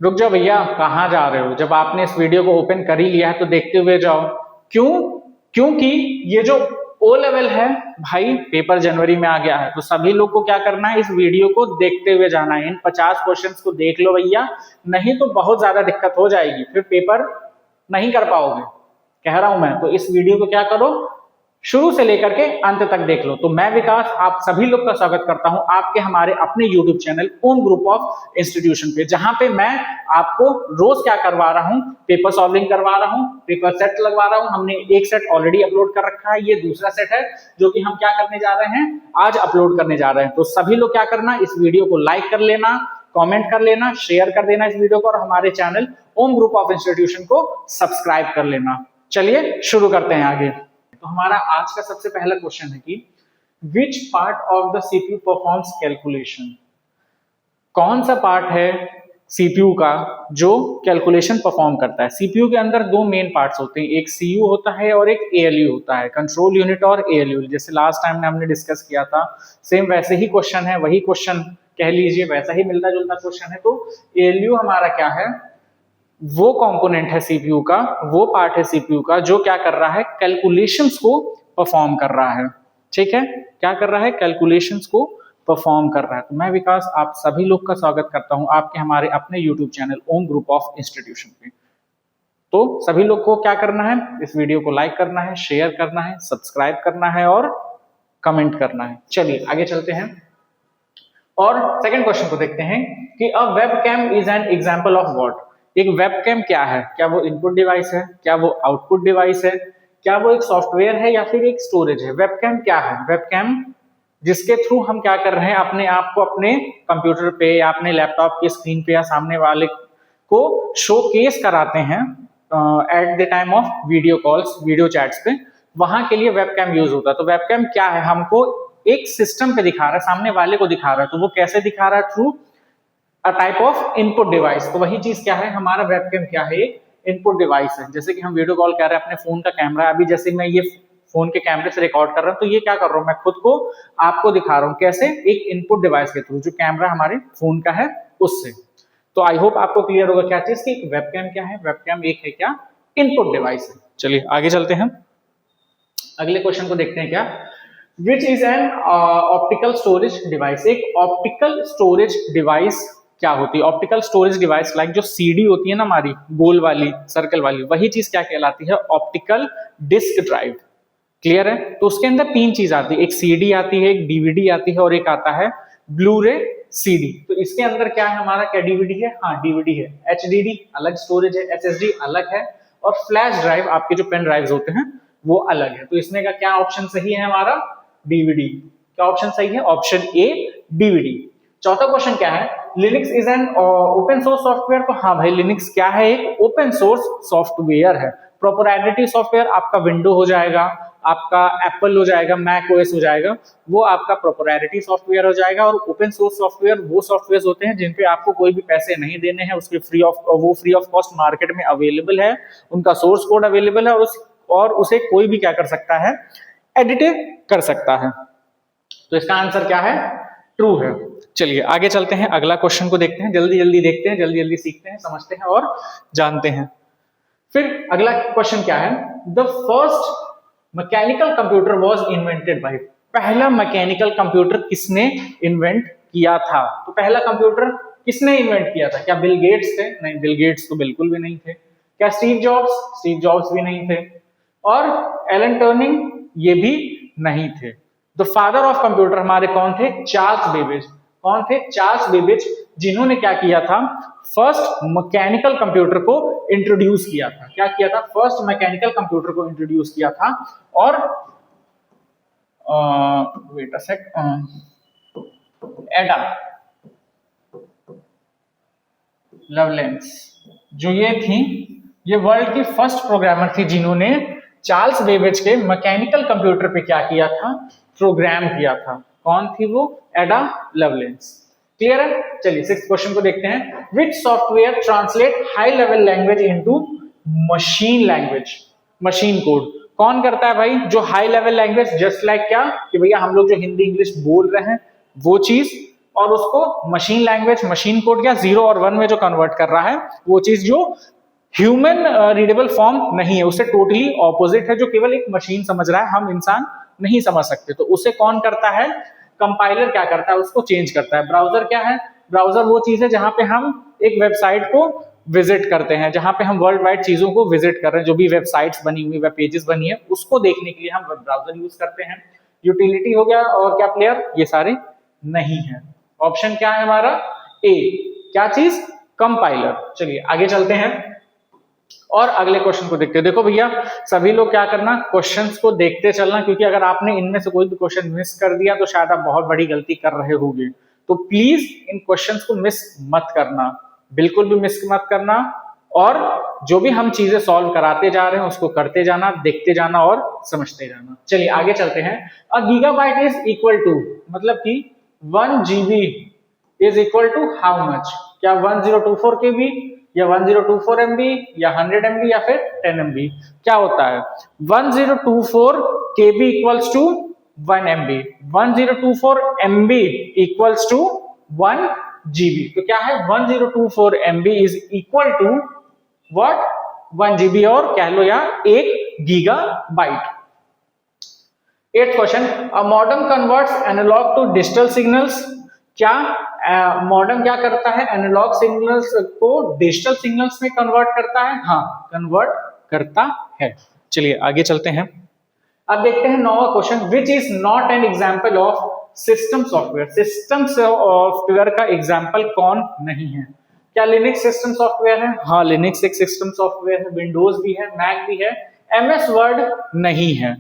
रुक जाओ भैया, कहाँ जा रहे हो? जब आपने इस वीडियो को ओपन कर ही लिया है तो देखते हुए जाओ। क्यों? क्योंकि ये जो ओ लेवल है भाई, पेपर जनवरी में आ गया है, तो सभी लोग को क्या करना है, इस वीडियो को देखते हुए जाना है। इन 50 क्वेश्चंस को देख लो भैया, नहीं तो बहुत ज्यादा दिक्कत हो जाएगी, फिर पेपर नहीं कर पाओगे, कह रहा हूं मैं। तो इस वीडियो को क्या करो, शुरू से लेकर के अंत तक देख लो। तो मैं विकास आप सभी लोग का स्वागत करता हूं आपके हमारे अपने YouTube channel Om group of institution पे, जहां पे मैं आपको रोज क्या करवा रहा हूं, पेपर सॉल्विंग करवा रहा हूं, पेपर सेट लगवा रहा हूं। हमने एक सेट ऑलरेडी अपलोड कर रखा है, ये दूसरा सेट है जो कि हम क्या करने जा रहे हैं, आज अपलोड करने जा रहे हैं। तो सभी लोग क्या करना, इस वीडियो को लाइक कर लेना, कमेंट कर लेना, शेयर कर देना इस वीडियो को, और हमारे channel Om group of institution को सब्सक्राइब कर लेना। चलिए शुरू करते हैं आगे। तो हमारा आज का सबसे पहला क्वेश्चन है कि which part of the CPU performs calculation. कौन सा पार्ट है सीपीयू का जो कैलकुलेशन परफॉर्म करता है। सीपीयू के अंदर दो मेन पार्ट्स होते हैं, एक सीयू होता है और एक एएलयू होता है, कंट्रोल यूनिट और एएलयू। जैसे लास्ट टाइम में हमने डिस्कस किया था, सेम वैसे ही क्वेश्चन है, वही क्वेश्चन कह लीजिए, वैसा ही मिलता जुलता क्वेश्चन है। तो एएलयू हमारा क्या है, वो कंपोनेंट है सीपीयू का, वो पार्ट है सीपीयू का जो क्या कर रहा है, कैलकुलेशंस को परफॉर्म कर रहा है। ठीक है, क्या कर रहा है, कैलकुलेशंस को परफॉर्म कर रहा है। तो मैं विकास आप सभी लोग का स्वागत करता हूं आपके हमारे अपने YouTube channel Om group of institution पे। तो सभी लोग को क्या करना है, इस वीडियो को लाइक करना है, शेयर करना है, सब्सक्राइब करना है और कमेंट करना है। चलिए आगे चलते हैं और सेकेंड क्वेश्चन को देखते हैं कि a webcam is an example of what. एक वेबकैम क्या है, क्या वो इनपुट डिवाइस है, क्या वो आउटपुट डिवाइस है, क्या वो एक सॉफ्टवेयर है या फिर एक स्टोरेज है। वेबकैम क्या है, वेबकैम जिसके थ्रू हम क्या कर रहे हैं, अपने आप को अपने कंप्यूटर पे या अपने लैपटॉप की स्क्रीन पे या सामने वाले को शोकेस कराते हैं at the time of video calls, video chats पे, वहां के लिए वेबकैम यूज होता है। तो वेबकैम क्या है, हमको एक सिस्टम पे दिखा रहा है, सामने वाले को दिखा रहा है। तो वो कैसे दिखा रहा है, through a type of input device. तो वही चीज क्या है, हमारा वेबकैम क्या है, एक इनपुट डिवाइस है। जैसे कि हम वीडियो कॉल कर रहे हैं, अपने फोन का कैमरा, अभी जैसे मैं ये फोन के कैमरे से रिकॉर्ड कर रहा हूं, तो ये क्या कर रहा हूं, मैं खुद को आपको दिखा रहा हूं, कैसे, एक इनपुट डिवाइस के थ्रू, जो कैमरा हमारे फोन का है उससे। तो आई होप आपको क्लियर होगा क्या चीज की, वेबकैम क्या है, वेबकैम एक है क्या, इनपुट डिवाइस है। चलिए आगे चलते हैं, अगले क्वेश्चन को देखते हैं क्या, which is an optical storage device. एक ऑप्टिकल स्टोरेज डिवाइस क्या होती है, ऑप्टिकल स्टोरेज डिवाइस लाइक जो सीडी होती है ना हमारी, गोल वाली, सर्कल वाली, वही चीज क्या कहलाती है, ऑप्टिकल डिस्क ड्राइव। क्लियर है। तो उसके अंदर तीन चीज आती है, एक सीडी आती है, एक डीवीडी आती है और एक आता है ब्लू रे सीडी। तो इसके अंदर क्या है हमारा, क्या डीवीडी है, हाँ डीवीडी है। एचडीडी अलग स्टोरेज है, एसएसडी अलग है, और फ्लैश ड्राइव आपके जो पेन ड्राइव्स होते हैं वो अलग है। तो इसमें का क्या ऑप्शन सही है हमारा, डीवीडी। क्या ऑप्शन सही है, ऑप्शन ए डीवीडी। चौथा क्वेश्चन क्या है, Linux is an open source software. तो हाँ भाई, लिनक्स क्या है, एक ओपन सोर्स सॉफ्टवेयर है। प्रोप्राइटरी सॉफ्टवेयर आपका विंडो हो जाएगा, आपका एप्पल हो जाएगा, मैक ओएस हो जाएगा, वो आपका प्रोप्राइटरी सॉफ्टवेयर हो जाएगा। और ओपन सोर्स सॉफ्टवेयर वो सॉफ्टवेयर होते हैं जिन पे आपको कोई भी पैसे नहीं देने हैं, उसके वो फ्री ऑफ कॉस्ट मार्केट में अवेलेबल है, उनका सोर्स कोड अवेलेबल है, और उसे कोई भी क्या कर सकता है, एडिट कर सकता है। तो इसका आंसर क्या है, ट्रू है। चलिए आगे चलते हैं, अगला क्वेश्चन को देखते हैं, जल्दी जल्दी देखते हैं, जल्दी जल्दी सीखते हैं, समझते हैं और जानते हैं। फिर अगला क्वेश्चन क्या है, the first mechanical computer was invented by. पहला मैकेनिकल कंप्यूटर किसने इन्वेंट किया था। तो पहला कंप्यूटर किसने इन्वेंट किया था, क्या बिल गेट्स थे, नहीं बिल गेट्स तो बिल्कुल भी नहीं थे। क्या स्टीव जॉब्स भी नहीं थे, और एलन टर्निंग ये भी नहीं थे। द फादर ऑफ कंप्यूटर हमारे कौन थे, चार्ल्स बेबेज। कौन थे, चार्ल्स बेबेज, जिन्होंने क्या किया था, फर्स्ट मैकेनिकल कंप्यूटर को इंट्रोड्यूस किया था। क्या किया था, फर्स्ट मैकेनिकल कंप्यूटर को इंट्रोड्यूस किया था। और वेट अ सेक, एडा लवलेंस, जो ये थी, ये वर्ल्ड की फर्स्ट प्रोग्रामर थी जिन्होंने चार्ल्स बेबेज के मैकेनिकल कंप्यूटर पे क्या किया था, प्रोग्राम किया था। कौन थी वो, एडा लवलेंस। क्लियर है। चलिए सिक्स्थ क्वेश्चन को देखते हैं, विच software translate high level language into machine language, machine code. कौन करता है भाई, जो high level language, just like क्या, कि भैया हम लोग जो हिंदी इंग्लिश बोल रहे हैं वो चीज और उसको मशीन लैंग्वेज, मशीन कोड या 0 और 1 में जो कन्वर्ट कर रहा है वो चीज जो ह्यूमन रीडेबल फॉर्म नहीं है, उससे टोटली ऑपोजिट है, जो केवल एक मशीन समझ रहा है, हम इंसान नहीं समझ सकते। तो उसे कौन करता है? कंपाइलर क्या करता है? उसको चेंज करता है। ब्राउजर क्या है? ब्राउजर वो चीज है जहां पे हम एक वेबसाइट को विजिट करते हैं, जहां पे हम वर्ल्ड वाइड चीजों को विजिट कर रहे हैं, जो भी वेबसाइट्स बनी हुई, वेब पेजेस बनी है, उसको देखने के लिए हम वेब ब्राउजर यूज करते हैं। यूटिलिटी हो गया, और क्या प्लेयर? ये सारे नहीं है। ऑप्शन क्या है हमारा? ए। क्या चीज? कंपाइलर। चलिए आगे चलते हैं और अगले क्वेश्चन को देखते हैं। देखो भैया, सभी लोग क्या करना, क्वेश्चंस को देखते चलना, क्योंकि अगर आपने इनमें से कोई भी क्वेश्चन मिस कर दिया तो शायद आप बहुत बड़ी गलती कर रहे होंगे। तो प्लीज इन क्वेश्चंस को मिस मत करना, बिल्कुल भी मिस मत करना, और जो भी हम चीजें सॉल्व कराते जा रहे हैं उसको करते जाना, देखते जाना और समझते जाना। चलिए आगे चलते हैं। A gigabyte is equal to, मतलब कि 1 GB is equal to how much? क्या 1024 KB या 1024 MB या 100 MB या फिर 10 MB? क्या होता है? 1024 KB equals to 1 MB, 1024 MB equals to 1 GB। तो क्या है? 1024 MB is equal to what? 1 GB, और कह लो यार 1 gigabyte. 8th question, a modem converts analogue to digital signals. क्या मॉडेम क्या करता है? एनालॉग सिग्नल्स को डिजिटल सिग्नल्स में कन्वर्ट करता है। हाँ, कन्वर्ट करता है। चलिए आगे चलते हैं। अब देखते हैं 9वां question, which is not an example of system software. System software का एग्जाम्पल कौन नहीं है? क्या लिनक्स सिस्टम सॉफ्टवेयर है? हाँ, लिनक्स एक सिस्टम सॉफ्टवेयर है। विंडोज भी है, मैक भी है। MS वर्ड नहीं है।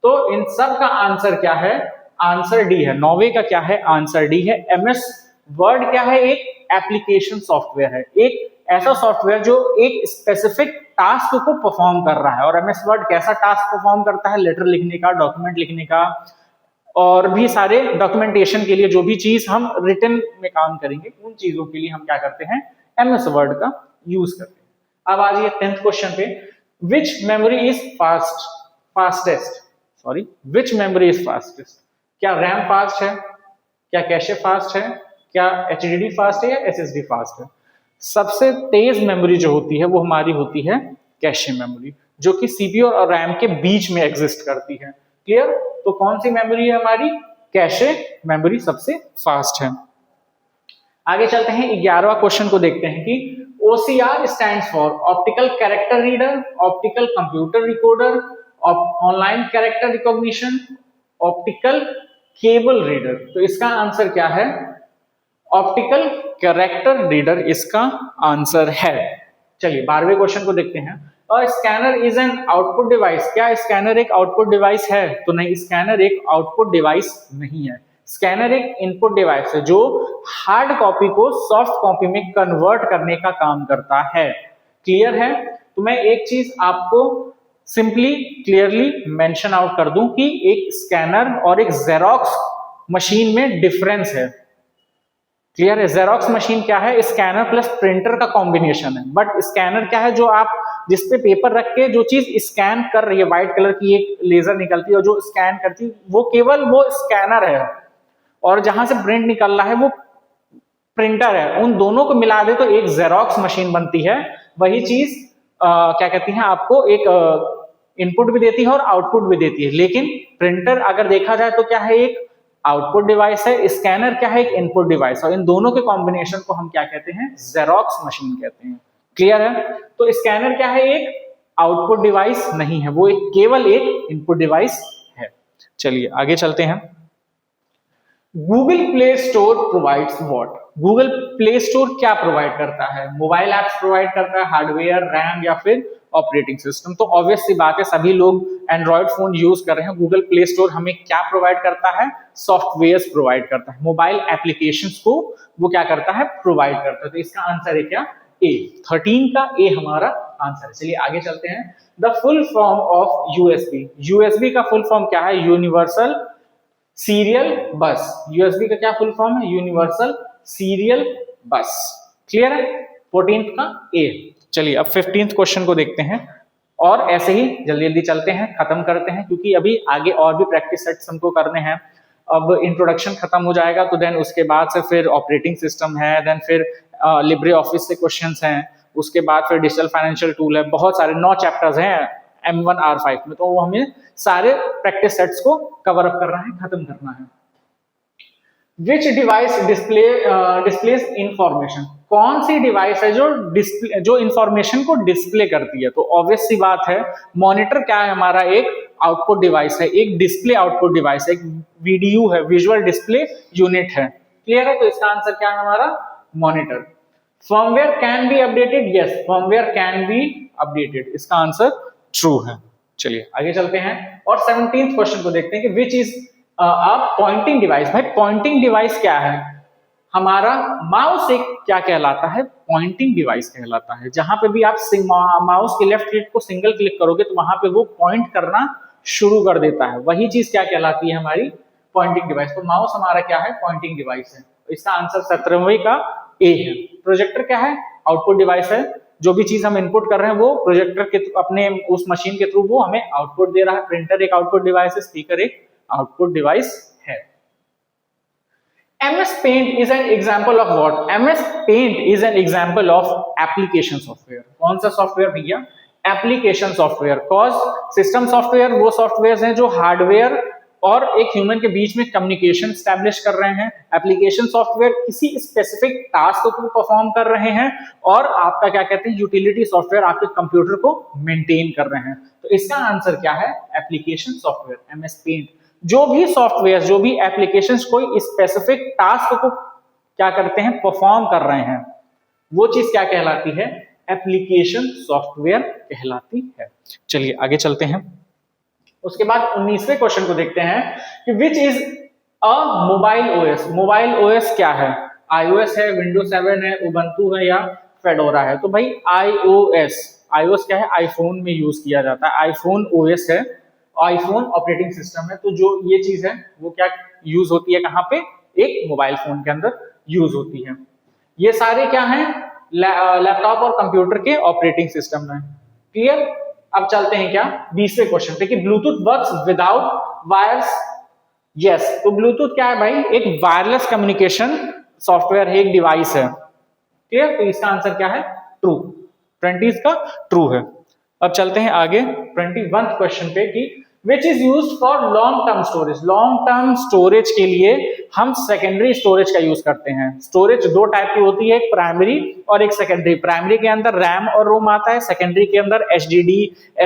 तो इन सब का आंसर क्या है? आंसर डी है। 9वें का क्या है? आंसर डी है। MS वर्ड क्या है? एक एप्लीकेशन सॉफ्टवेयर है, एक ऐसा सॉफ्टवेयर जो एक स्पेसिफिक टास्क को परफॉर्म कर रहा है। और MS वर्ड कैसा टास्क परफॉर्म करता है? लेटर लिखने का, डॉक्यूमेंट लिखने का, और भी सारे डॉक्यूमेंटेशन के लिए, जो भी चीज हम रिटन में काम करेंगे उन चीजों के लिए हम क्या करते हैं? MS वर्ड का यूज करते हैं। अब आ जाइए 10th क्वेश्चन पे, which memory is which memory is fastest? क्या रैम फास्ट है? क्या कैशे फास्ट है? क्या HDD फास्ट है या SSD फास्ट है? सबसे तेज मेमोरी जो होती है वो हमारी होती है कैशे मेमोरी, जो कि CPU और रैम के बीच में एग्जिस्ट करती है। क्लियर? तो कौन सी मेमोरी है हमारी? कैशे मेमोरी सबसे फास्ट है। आगे चलते हैं, 11वां क्वेश्चन को देखते हैं कि OCR stands for optical character reader, optical computer recorder, online character recognition, optical cable reader. तो इसका आंसर क्या है? ऑप्टिकल कैरेक्टर रीडर इसका आंसर है। चलिए 12वें क्वेश्चन को देखते हैं। और scanner is an output device. क्या स्कैनर एक आउटपुट डिवाइस है? तो नहीं, स्कैनर एक आउटपुट डिवाइस नहीं है। स्कैनर एक इनपुट डिवाइस है जो हार्ड कॉपी को सॉफ्ट कॉपी में कन्वर्ट करने का काम करता है। क्लियर है? तो मैं एक चीज आपको सिंपली क्लियरली मेंशन आउट कर दूं कि एक स्कैनर और एक जेरोक्स मशीन में डिफरेंस है। क्लियर है? जेरोक्स मशीन क्या है? स्कैनर प्लस प्रिंटर का कॉम्बिनेशन है। बट स्कैनर क्या है? जो आप जिसपे पेपर रख के जो चीज स्कैन कर रही है, व्हाइट कलर की एक लेजर निकलती है और जो स्कैन करती है, वो केवल वो स्कैनर है, और जहां से प्रिंट निकल रहा है वो प्रिंटर है। उन दोनों को मिला दे तो एक जेरोक्स मशीन बनती है। वही चीज क्या कहती है, आपको एक इनपुट भी देती है और आउटपुट भी देती है। लेकिन प्रिंटर अगर देखा जाए तो क्या है? एक आउटपुट डिवाइस है। स्कैनर क्या है? एक इनपुट डिवाइस। और इन दोनों के कॉम्बिनेशन को हम क्या कहते हैं? जेरोक्स मशीन कहते हैं। क्लियर है? तो स्कैनर क्या है? एक आउटपुट डिवाइस नहीं है, वो केवल एक इनपुट डिवाइस है। चलिए आगे चलते हैं। Google play store provides what? Google play store क्या प्रोवाइड करता है? मोबाइल एप्स प्रोवाइड करता है, हार्डवेयर, रैम या फिर ऑपरेटिंग सिस्टम? तो ऑब्वियस सी बात है, सभी लोग एंड्रॉइड फोन यूज कर रहे हैं। गूगल प्ले स्टोर हमें क्या प्रोवाइड करता है? सॉफ्टवेयर प्रोवाइड करता है, मोबाइल एप्लीकेशंस को वो क्या करता है? प्रोवाइड करता है। तो इसका आंसर है क्या? ए। 13 का ए हमारा आंसर है। चलिए आगे चलते हैं। The full form of USB. USB का फुल फॉर्म क्या है? यूनिवर्सल सीरियल बस। यूएसबी का क्या फुल फॉर्म है? यूनिवर्सल सीरियल बस। क्लियर है? 14th का ए। चलिए अब 15th क्वेश्चन को देखते हैं, और ऐसे ही जल्दी जल्दी चलते हैं, खत्म करते हैं, क्योंकि अभी आगे और भी प्रैक्टिस सेट्स हमको करने हैं। अब इंट्रोडक्शन खत्म हो जाएगा तो देन उसके बाद से फिर ऑपरेटिंग सिस्टम है, देन फिर लिब्रे ऑफिस से क्वेश्चंस हैं, उसके बाद फिर डिजिटल फाइनेंशियल टूल है, बहुत सारे 9 चैप्टर्स हैं M1 R5 में, तो वो हमें सारे प्रैक्टिस सेट्स को कवर अप करना है, खत्म करना है। विच डिवाइस डिस्प्लेज इंफॉर्मेशन, कौन सी डिवाइस है जो इंफॉर्मेशन को डिस्प्ले करती है? तो ऑब्वियस सी बात है, मॉनिटर क्या है हमारा, एक आउटपुट डिवाइस है, एक डिस्प्ले आउटपुट डिवाइस है, एक VDU है, विजुअल डिस्प्ले यूनिट है। क्लियर है? तो इसका आंसर क्या है हमारा, monitor. Firmware can be updated, yes firmware can be updated, इसका आंसर ट्रू है। चलिए आगे चलते हैं और 17th क्वेश्चन को देखते हैं कि विच इज पॉइंटिंग डिवाइस। भाई पॉइंटिंग डिवाइस क्या है? हमारा माउस एक क्या कहलाता है, पॉइंटिंग डिवाइस कहलाता है। जहां पे भी आप माउस के लेफ्ट क्लिक को सिंगल क्लिक करोगे तो वहां पे वो पॉइंट करना शुरू कर देता है, वही चीज क्या कहलाती है, हमारी पॉइंटिंग डिवाइस। तो माउस हमारा क्या है, पॉइंटिंग डिवाइस है। तो इसका आंसर 17वीं का ए है। प्रोजेक्टर क्या है, आउटपुट डिवाइस है, जो भी चीज हम इनपुट कर रहे हैं वो प्रोजेक्टर के अपने उस मशीन के थ्रू वो हमें आउटपुट दे रहा है। प्रिंटर एक आउटपुट डिवाइस है, स्पीकर एक आउटपुट डिवाइस है। MS Paint is an example of what? MS Paint is an example of application software. कौन सा सॉफ्टवेयर भैया, application software. Cause system software वो सॉफ्टवेयर हैं जो हार्डवेयर और एक ह्यूमन के बीच में कम्युनिकेशन स्टैब्लिश कर रहे हैं। एप्लीकेशन सॉफ्टवेयर किसी स्पेसिफिक टास्क को परफॉर्म कर रहे हैं, और आपका क्या कहते हैं, यूटिलिटी सॉफ्टवेयर आपके कंप्यूटर को मेंटेन कर रहे हैं। तो इसका आंसर क्या है, एप्लीकेशन सॉफ्टवेयर, MS Paint। जो भी सॉफ्टवेयर, जो भी एप्लीकेशंस कोई स्पेसिफिक टास्क को क्या करते हैं, परफॉर्म कर रहे हैं, वो चीज क्या कहलाती है, एप्लीकेशन सॉफ्टवेयर कहलाती है। चलिए आगे चलते हैं। उसके बाद 19वें क्वेश्चन को देखते हैं कि विच is a mobile OS. Mobile OS क्या है, iOS है, विंडोज 7 है, उबंटू है या फेडोरा है? तो भाई iOS क्या है, आईफोन में यूज किया जाता है, आईफोन OS है, आईफोन ऑपरेटिंग सिस्टम है। तो जो ये चीज है वो क्या यूज होती है, कहां पे, एक मोबाइल फोन के अंदर यूज होती है। ये सारे क्या हैं, लैपटॉप और कंप्यूटर के ऑपरेटिंग सिस्टम में। क्लियर? अब चलते हैं क्या 20वें क्वेश्चन पे कि Bluetooth works without wires. Yes, तो ब्लूटूथ क्या है भाई, एक वायरलेस कम्युनिकेशन सॉफ्टवेयर है, एक डिवाइस है। क्लियर? तो इसका आंसर क्या है, ट्रू। 20 का ट्रू है। अब चलते हैं आगे 21st क्वेश्चन पे कि विच is used for long term storage. Long term storage के लिए हम सेकेंडरी स्टोरेज का यूज करते हैं। स्टोरेज दो टाइप की होती है, एक प्राइमरी और एक सेकेंडरी। प्राइमरी के अंदर रैम और रोम आता है, सेकेंडरी के अंदर HDD,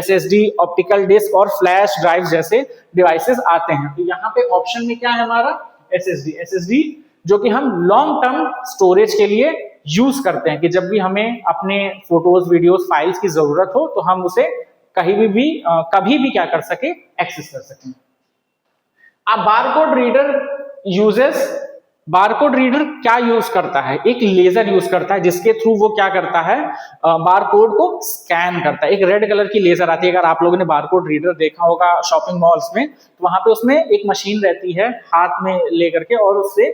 SSD, ऑप्टिकल डिस्क और फ्लैश ड्राइव जैसे डिवाइसेस आते हैं। तो यहाँ पे ऑप्शन में क्या है हमारा, SSD, जो कि हम लॉन्ग टर्म स्टोरेज के लिए यूज करते हैं कि जब भी हमें अपने फोटोज, वीडियोस, फाइल्स की जरूरत हो तो हम उसे कहीं भी कभी भी क्या कर सके, एक्सेस कर सकें। अब बारकोड रीडर क्या यूज करता है, एक लेजर यूज करता है जिसके थ्रू वो क्या करता है, बारकोड को स्कैन करता है। एक रेड कलर की लेजर आती है, अगर आप लोगों ने बारकोड रीडर देखा होगा शॉपिंग मॉल्स में, तो वहां पे उसमें एक मशीन रहती है हाथ में लेकर के, और उससे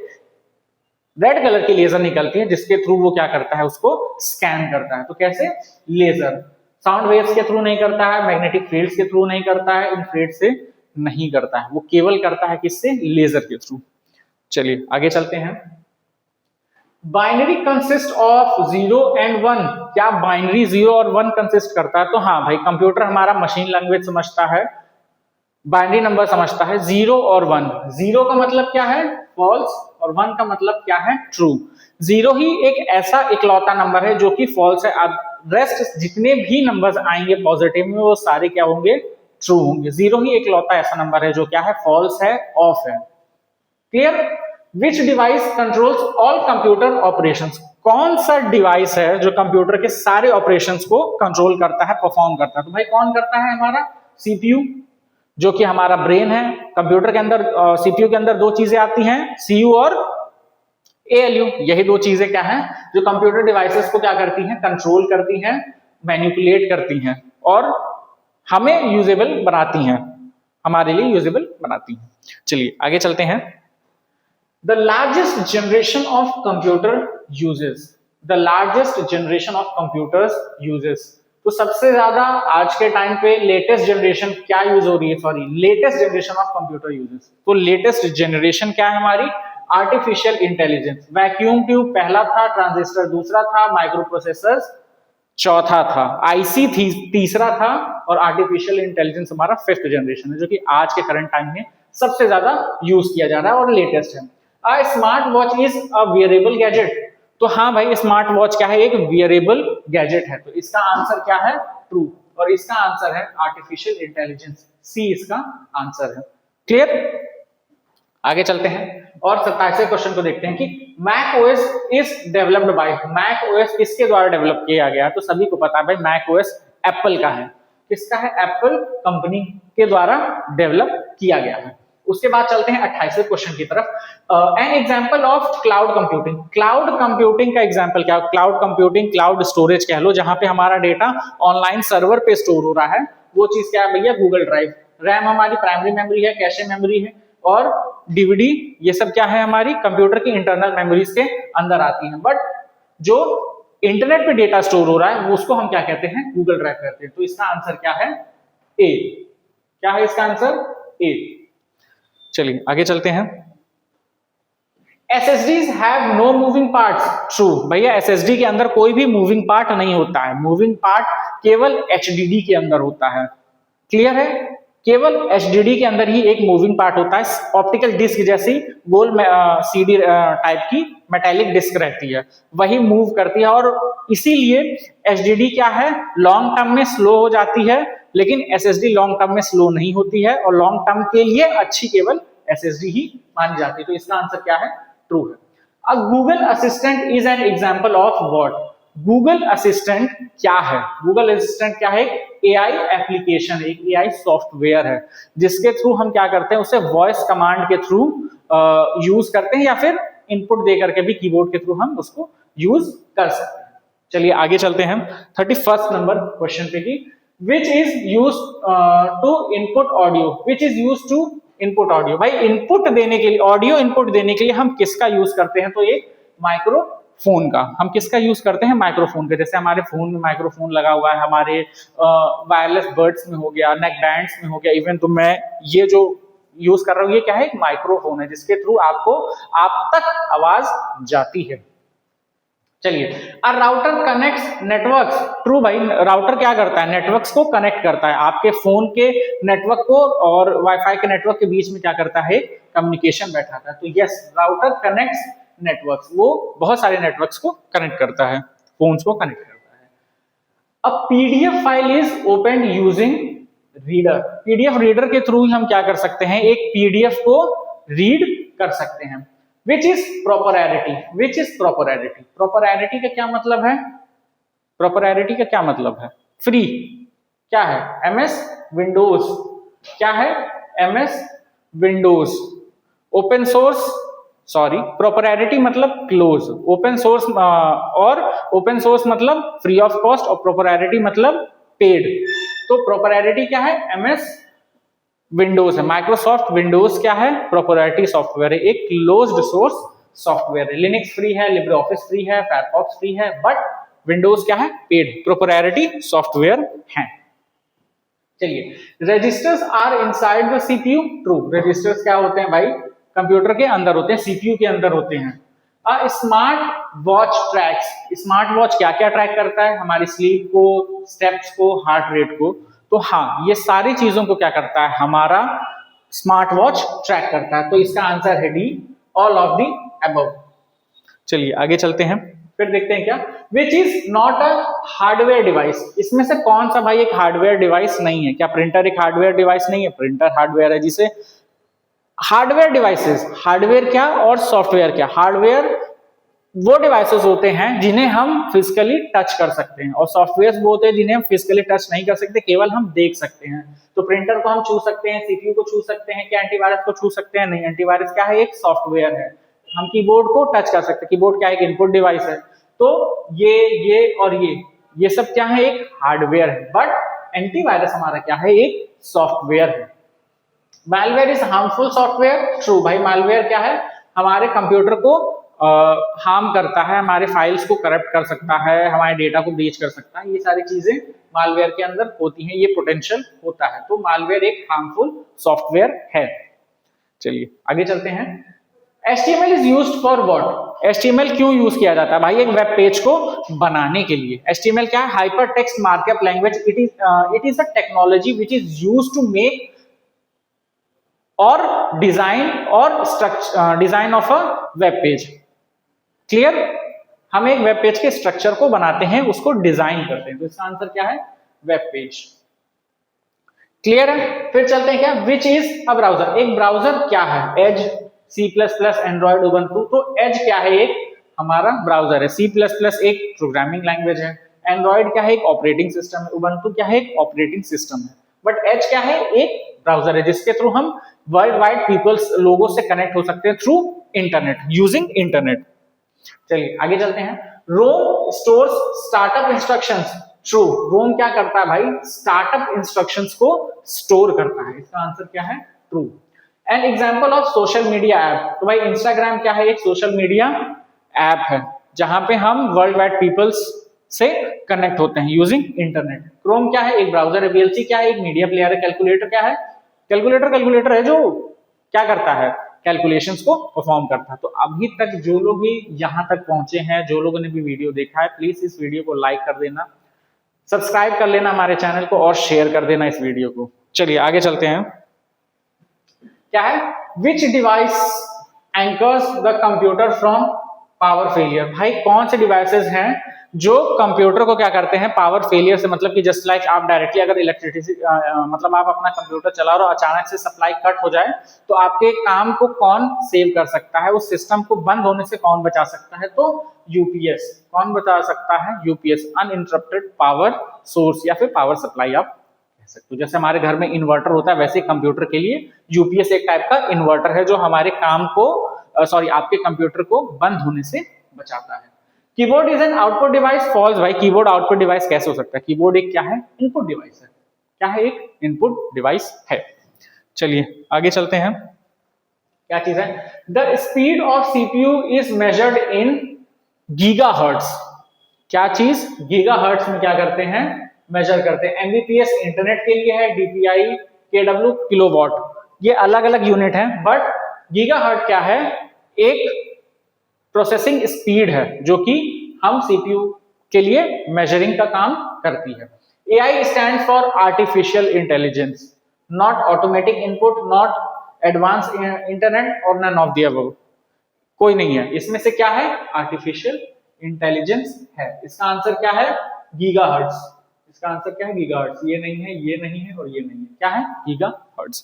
रेड कलर की लेजर निकलती है जिसके थ्रू वो क्या करता है, उसको स्कैन करता है। तो कैसे, लेजर साउंड वेव्स के थ्रू नहीं करता है, मैग्नेटिक फील्ड्स के थ्रू नहीं करता है, इंफ्रारेड से नहीं करता है, वो केवल करता है किससे, लेजर के थ्रू। चलिए आगे चलते हैं। Binary consist of 0 and 1। क्या बाइनरी 0 और 1 कंसिस्ट करता है? तो हाँ भाई, कंप्यूटर हमारा मशीन लैंग्वेज समझता है, बाइनरी नंबर समझता है, 0 और 1। 0 का मतलब क्या है, फॉल्स, और 1 का मतलब क्या है, ट्रू। 0 ही एक ऐसा इकलौता नंबर है जो कि फॉल्स है। अब रेस्ट जितने भी नंबर्स आएंगे पॉजिटिव में वो सारे क्या होंगे, ट्रू होंगे। 0 ही इकलौता ऐसा नंबर है जो क्या है, फॉल्स है, ऑफ है। क्लियर? विच device controls all computer operations. कौन सा डिवाइस है जो कंप्यूटर के सारे ऑपरेशंस को कंट्रोल करता है, परफॉर्म करता है? तो भाई कौन करता है, हमारा CPU, जो कि हमारा ब्रेन है। कंप्यूटर के अंदर CPU के अंदर दो चीजें आती हैं, CU और ALU। यही दो चीजें क्या हैं, जो कंप्यूटर डिवाइसेस को क्या करती हैं, कंट्रोल करती हैं, मैनिपुलेट करती हैं और हमें यूजेबल बनाती हैं, हमारे लिए यूजेबल बनाती हैं। चलिए आगे चलते हैं। The largest generation of computer uses. The largest generation of computers uses. तो सबसे ज्यादा आज के टाइम पे लेटेस्ट जनरेशन क्या यूज हो रही है, sorry latest generation of computer uses, तो लेटेस्ट जनरेशन क्या है हमारी, आर्टिफिशियल इंटेलिजेंस। वैक्यूम ट्यूब पहला था, ट्रांजिस्टर दूसरा था, माइक्रो प्रोसेसर्स चौथा था, आईसी तीसरा था, और आर्टिफिशियल इंटेलिजेंस हमारा फिफ्थ जनरेशन है, जो कि आज के करंट टाइम में सबसे ज्यादा यूज किया जा रहा है और लेटेस्ट है। A smart watch is a wearable gadget, तो हाँ भाई स्मार्ट वॉच क्या है, एक वियरेबल गैजेट है, तो इसका आंसर क्या है, ट्रू, और इसका आंसर है आर्टिफिशियल इंटेलिजेंस, सी इसका आंसर है। क्लियर, आगे चलते हैं और 27वें क्वेश्चन को देखते हैं कि Mac OS is developed by, Mac OS किसके द्वारा डेवलप किया गया, तो सभी को पता है भाई मैक ओएस एप्पल का है, किसका है, एप्पल कंपनी के द्वारा डेवलप किया गया है। उसके बाद चलते हैं 28वें क्वेश्चन की तरफ। An example of cloud computing, cloud computing का एग्जांपल क्या, क्लाउड कंप्यूटिंग क्लाउड स्टोरेज कह लो, जहां पे हमारा डेटा ऑनलाइन सर्वर पे स्टोर हो रहा है, वो चीज क्या है भैया, गूगल ड्राइव। रैम हमारी प्राइमरी मेमोरी है, कैशे मेमोरी है, और डीवीडी, ये सब क्या है हमारी कंप्यूटर की इंटरनल मेमोरीज के अंदर आती है। बट जो इंटरनेट पे डेटा स्टोर हो रहा है वो उसको हम क्या कहते हैं, गूगल ड्राइव कहते हैं। तो इसका आंसर क्या है, ए, क्या है इसका आंसर, ए। चलिए आगे चलते हैं। SSDs have no moving parts, true भैया, SSD के अंदर कोई भी मूविंग पार्ट नहीं होता है, मूविंग पार्ट केवल HDD के अंदर होता है। क्लियर है, केवल HDD के अंदर ही एक मूविंग पार्ट होता है, ऑप्टिकल डिस्क जैसी गोल CD टाइप की मेटेलिक डिस्क रहती है, वही मूव करती है, और इसीलिए HDD क्या है, लॉन्ग टर्म में स्लो हो जाती है, लेकिन SSD लॉन्ग टर्म में स्लो नहीं होती है, और लॉन्ग टर्म के लिए अच्छी केवल SSD ही मानी जाती है। तो इसका आंसर क्या है, ट्रू है। अ Google assistant is an example of what, Google assistant क्या है, गूगल असिस्टेंट क्या है, एआई एप्लीकेशन है, एक एआई सॉफ्टवेयर है, जिसके थ्रू हम क्या करते हैं, उसे वॉइस कमांड के थ्रू यूज करते हैं, या फिर इनपुट दे करके भी कीबोर्ड के थ्रू हम उसको यूज कर सकते हैं। चलिए आगे चलते हैं 31 नंबर क्वेश्चन पे की, which is use to input audio, which is use to input audio, भाई इनपुट देने के लिए, ऑडियो इनपुट देने के लिए हम किसका यूज करते हैं, तो एक माइक्रोफोन का, हम किसका यूज करते हैं, माइक्रोफोन का। जैसे हमारे फोन में माइक्रोफोन लगा हुआ है, हमारे वायरलेस बड्स में हो गया, नेक बैंड्स में हो गया, इवन तो मैं ये जो यूज कर रहा हूँ ये क्या है, एक माइक्रोफोन है, जिसके थ्रू आपको आप तक आवाज जाती है। चलिए, a router connects networks, true भाई, राउटर क्या करता है, नेटवर्क्स को कनेक्ट करता है, आपके फोन के नेटवर्क को और वाईफाई के नेटवर्क के बीच में क्या करता है, कम्युनिकेशन बैठाता है। तो यस, राउटर कनेक्ट्स नेटवर्क्स, वो बहुत सारे नेटवर्क्स को कनेक्ट करता है, फोन्स को कनेक्ट करता है। A PDF file is open using reader, PDF reader के थ्रू हम क्या कर सकते हैं, एक पीडीएफ को रीड कर सकते हैं। Which is proprietary, which is proprietary, proprietary का क्या मतलब है, proprietary का क्या मतलब है, फ्री, क्या है, MS Windows, क्या है, MS Windows, open source, sorry proprietary मतलब क्लोज, ओपन सोर्स और ओपन सोर्स मतलब फ्री ऑफ कॉस्ट, और proprietary मतलब पेड। तो proprietary क्या है, MS विंडोज है, माइक्रोसॉफ्ट विंडोज क्या है, प्रोप्राइटरी सॉफ्टवेयर है, एक क्लोज्ड सोर्स सॉफ्टवेयर है। लिनक्स फ्री है, लिब्रे ऑफिस फ्री है, फायरफॉक्स फ्री है, बट विंडोज क्या है, पेड प्रोप्राइटरी सॉफ्टवेयर है। चलिए, registers are inside the CPU, true, registers क्या होते हैं भाई, कंप्यूटर के अंदर होते हैं, सीपीयू के अंदर होते हैं। A smart watch tracks, smart watch क्या क्या ट्रैक करता है, हमारी स्लीप को, स्टेप्स को, हार्ट रेट को। तो हाँ, ये सारी चीजों को क्या करता है, हमारा स्मार्ट वॉच ट्रैक करता है। तो इसका आंसर है D, all of the above. चलिए आगे चलते हैं, फिर देखते हैं क्या, which is not a hardware device, इसमें से कौन सा भाई एक हार्डवेयर डिवाइस नहीं है, क्या प्रिंटर एक हार्डवेयर डिवाइस नहीं है, प्रिंटर हार्डवेयर है। जिसे हार्डवेयर डिवाइसेस, हार्डवेयर क्या और सॉफ्टवेयर क्या, हार्डवेयर वो डिवाइसेस होते हैं जिन्हें हम फिजिकली टच कर सकते हैं, और सॉफ्टवेयर वो होते हैं जिन्हें हम फिजिकली टच नहीं कर सकते, केवल हम देख सकते हैं। तो प्रिंटर को हम छू सकते हैं, सीपीयू को छू सकते हैं, क्या एंटीवायरस को छू सकते हैं, नहीं, एंटीवायरस क्या है, एक सॉफ्टवेयर है। हम कीबोर्ड को टच कर सकते हैं, कीबोर्ड क्या है, एक इनपुट डिवाइस है। तो ये और ये सब क्या है, एक हार्डवेयर है, बट एंटीवायरस हमारा क्या है, एक सॉफ्टवेयर है। Malware is harmful software, true भाई, मैलवेयर क्या है, हमारे कंप्यूटर को हार्म करता है, हमारे फाइल्स को करप्ट कर सकता है, हमारे डेटा को ब्रीच कर सकता है, ये सारी चीजें मालवेयर के अंदर होती हैं, ये पोटेंशियल होता है। तो मालवेयर एक हार्मफुल सॉफ्टवेयर है। चलिए आगे चलते हैं। HTML is used for what? HTML क्यों यूज किया जाता है भाई? एक वेब पेज को बनाने के लिए। HTML क्या है? Hyper text markup language. It is a technology which is used to make और design of a web page. Clear? हम एक वेब पेज के स्ट्रक्चर को बनाते हैं, उसको डिजाइन करते हैं। तो इसका आंसर क्या है? Web page. क्लियर है? फिर चलते हैं क्या, विच इज अ ब्राउजर। एक ब्राउजर क्या है? Edge, C++, Android, Ubuntu. तो एज क्या है? एक हमारा ब्राउजर है। C++ एक प्रोग्रामिंग लैंग्वेज है। एंड्रॉइड क्या है? एक ऑपरेटिंग सिस्टम है। उबंटू क्या है? एक ऑपरेटिंग सिस्टम है। बट एज क्या है? एक ब्राउजर है जिसके थ्रू हम वर्ल्ड वाइड पीपल्स लोगों से कनेक्ट हो सकते हैं थ्रू इंटरनेट, यूजिंग इंटरनेट। चलिए आगे चलते हैं। रोम स्टोर्स स्टार्टअप इंस्ट्रक्शंस। ट्रू। रोम क्या करता है भाई? स्टार्टअप इंस्ट्रक्शंस को स्टोर करता है। इसका आंसर क्या है? True. N example of social media app. तो भाई इंस्टाग्राम क्या है? एक सोशल मीडिया ऐप है जहां पे हम वर्ल्ड वाइड पीपल्स से कनेक्ट होते हैं यूजिंग इंटरनेट। क्रोम क्या है? एक ब्राउजर है। VLC क्या है? एक मीडिया प्लेयर है। कैलकुलेटर क्या है? कैलकुलेटर है जो क्या करता है? कैलकुलेशंस को परफॉर्म करता है। तो अभी तक जो लोग भी यहां तक पहुंचे हैं, जो लोगों ने भी वीडियो देखा है, प्लीज इस वीडियो को लाइक कर देना, सब्सक्राइब कर लेना हमारे चैनल को और शेयर कर देना इस वीडियो को। चलिए आगे चलते हैं। क्या है? विच device anchors the computer from power failure. भाई कौन से डिवाइसेस हैं जो कंप्यूटर को क्या करते हैं? पावर फेलियर से, मतलब कि जस्ट लाइक आप डायरेक्टली अगर इलेक्ट्रिसिटी मतलब आप अपना कंप्यूटर चला रहे हो, अचानक से सप्लाई कट हो जाए तो आपके काम को कौन सेव कर सकता है? उस सिस्टम को बंद होने से कौन बचा सकता है? तो यूपीएस। कौन बचा सकता है? यूपीएस, अनइंटरप्टेड पावर सोर्स या फिर पावर सप्लाई आप कह सकते हो। जैसे हमारे घर में इन्वर्टर होता है, वैसे कंप्यूटर के लिए यूपीएस एक टाइप का इन्वर्टर है जो हमारे काम को आपके कंप्यूटर को बंद होने से बचाता है। Keyboard is an output device. False. भाई कीबोर्ड आउटपुट डिवाइस कैसे हो सकता है? कीबोर्ड एक क्या है? इनपुट डिवाइस है। क्या है? एक इनपुट डिवाइस है। चलिए आगे चलते हैं। क्या चीज है? The speed of CPU is measured in gigahertz. क्या चीज? गीगाहर्ट्ज में क्या करते हैं? मेजर करते हैं। एमबीपीएस इंटरनेट के लिए है। डीपीआई, केडब्ल्यू किलोवाट, ये अलग अलग यूनिट है। बट गीगाहर्ट्ज क्या है? एक प्रोसेसिंग स्पीड है जो कि हम सीपीयू के लिए मेजरिंग का काम करती है। AI stands for artificial intelligence, not automatic input, not advance internet और नन ऑफ द अबव। कोई नहीं है इसमें से। क्या है? आर्टिफिशियल इंटेलिजेंस है। इसका आंसर क्या है? गीगाहर्ट्ज। इसका आंसर क्या है? गीगाहर्ट्ज। ये नहीं है, ये नहीं है और ये नहीं है। क्या है? गीगाहर्ट्ज।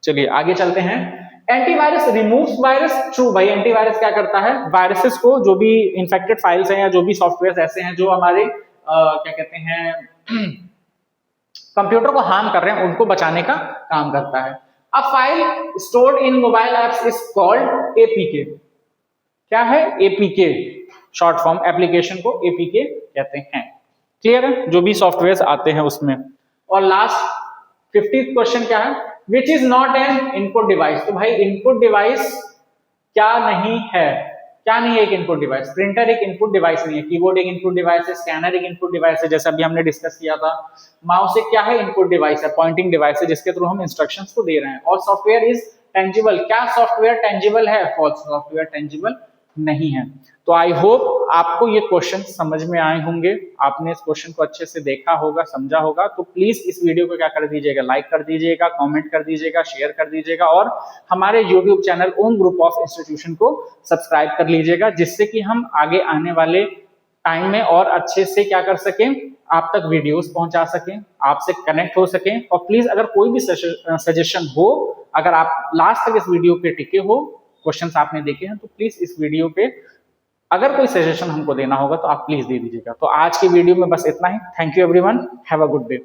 चलिए आगे चलते हैं। Antivirus removes virus. ट्रू। भाई एंटीवायरस क्या करता है? वायरसेस को, जो भी इंफेक्टेड फाइल्स हैं या जो भी सॉफ्टवेयर ऐसे हैं जो हमारे क्या कहते हैं कंप्यूटर को हार्म कर रहे हैं, उनको बचाने का काम करता है। A file stored in mobile apps is called APK. क्या है? APK, short form. एप्लीकेशन को एपीके कहते हैं। क्लियर है? जो भी सॉफ्टवेयर आते हैं उसमें। और लास्ट 50th क्वेश्चन क्या है? विच is not N input device. तो भाई इनपुट डिवाइस क्या नहीं है? क्या नहीं है एक इनपुट डिवाइस? प्रिंटर एक इनपुट डिवाइस नहीं है। कीबोर्ड एक इनपुट डिवाइस है। स्कैनर एक इनपुट डिवाइस है, जैसा अभी हमने डिस्कस किया था। माउस एक क्या है? इनपुट डिवाइस है, पॉइंटिंग डिवाइस है जिसके थ्रू हम इंस्ट्रक्शंस को दे रहे हैं। और सॉफ्टवेयर इज टेंजिबल। क्या सॉफ्टवेयर टेंजिबल है? फॉल्स। सॉफ्टवेयर टेंजिबल नहीं है। तो आई होप आपको ये क्वेश्चन समझ में आए होंगे, आपने इस क्वेश्चन को अच्छे से देखा होगा, समझा होगा। तो प्लीज इस वीडियो को क्या कर दीजिएगा? लाइक कर दीजिएगा, कमेंट कर दीजिएगा, शेयर कर दीजिएगा और हमारे YouTube channel Om group of institution को सब्सक्राइब कर लीजिएगा, जिससे कि हम आगे आने वाले टाइम में और अच्छे से क्या कर सकें, आप तक वीडियोस पहुंचा सकें, आपसे कनेक्ट हो सकें। और प्लीज अगर कोई भी सजेशन हो, अगर आप लास्ट तक इस वीडियो पे टिके हो, क्वेश्चंस आपने देखे हैं, तो प्लीज इस वीडियो पे अगर कोई सजेशन हमको देना होगा तो आप प्लीज दे दीजिएगा। तो आज की वीडियो में बस इतना ही। Thank you everyone, have a good day.